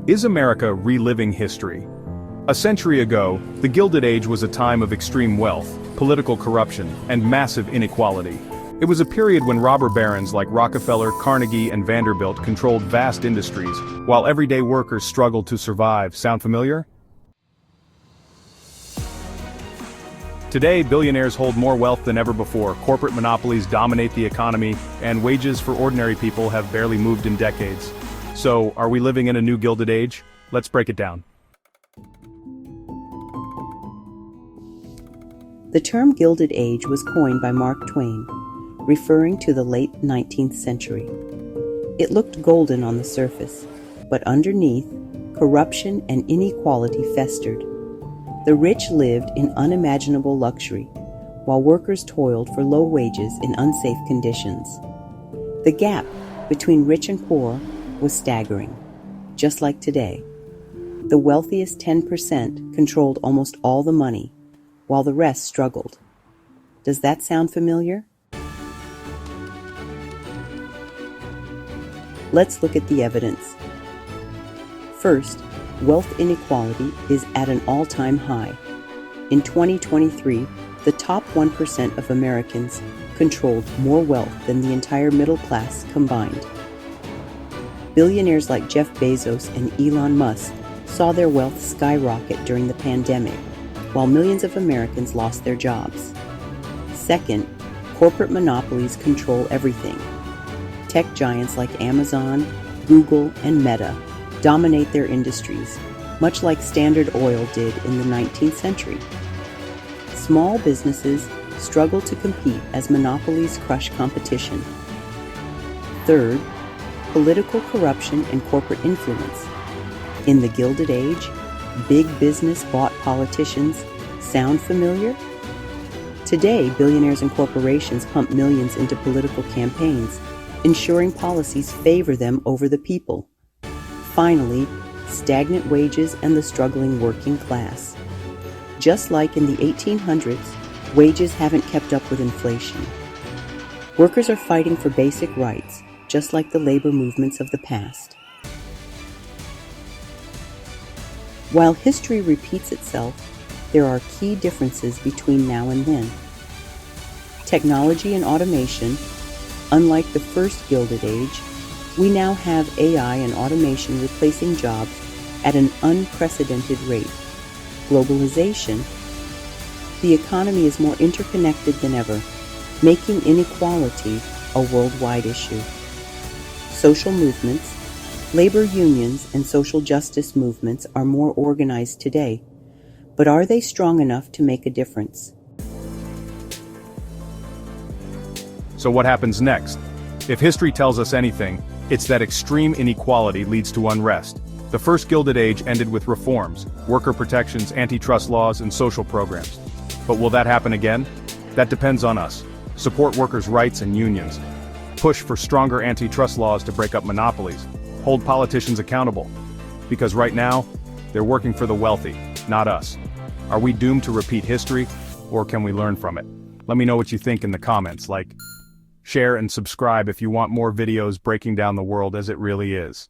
Is America reliving history? A century ago, the Gilded Age was a time of extreme wealth, political corruption, and massive inequality. It was a period when robber barons like Rockefeller, Carnegie, and Vanderbilt controlled vast industries, while everyday workers struggled to survive. Sound familiar? Today, billionaires hold more wealth than ever before, corporate monopolies dominate the economy, and wages for ordinary people have barely moved in decades. So, are we living in a new Gilded Age? Let's break it down. The term Gilded Age was coined by Mark Twain, referring to the late 19th century. It looked golden on the surface, but underneath, corruption and inequality festered. The rich lived in unimaginable luxury, while workers toiled for low wages in unsafe conditions. The gap between rich and poor was staggering, just like today. The wealthiest 10% controlled almost all the money, while the rest struggled. Does that sound familiar? Let's look at the evidence. First, wealth inequality is at an all-time high. In 2023, the top 1% of Americans controlled more wealth than the entire middle class combined. Billionaires like Jeff Bezos and Elon Musk saw their wealth skyrocket during the pandemic, while millions of Americans lost their jobs. Second, corporate monopolies control everything. Tech giants like Amazon, Google, and Meta dominate their industries, much like Standard Oil did in the 19th century. Small businesses struggle to compete as monopolies crush competition. Third, political corruption and corporate influence. In the Gilded Age, big business bought politicians. Sound familiar? Today, billionaires and corporations pump millions into political campaigns, ensuring policies favor them over the people. Finally, stagnant wages and the struggling working class. Just like in the 1800s, wages haven't kept up with inflation. Workers are fighting for basic rights, just like the labor movements of the past. While history repeats itself, there are key differences between now and then. Technology and automation. Unlike the first Gilded Age, we now have AI and automation replacing jobs at an unprecedented rate. Globalization. The economy is more interconnected than ever, making inequality a worldwide issue. Social movements. Labor unions and social justice movements are more organized today, but are they strong enough to make a difference? So what happens next? If history tells us anything, it's that extreme inequality leads to unrest. The first Gilded Age ended with reforms, worker protections, antitrust laws, and social programs. But will that happen again? That depends on us. Support workers' rights and unions. Push for stronger antitrust laws to break up monopolies. Hold politicians accountable. Because right now, they're working for the wealthy, not us. Are we doomed to repeat history, or can we learn from it? Let me know what you think in the comments, share and subscribe if you want more videos breaking down the world as it really is.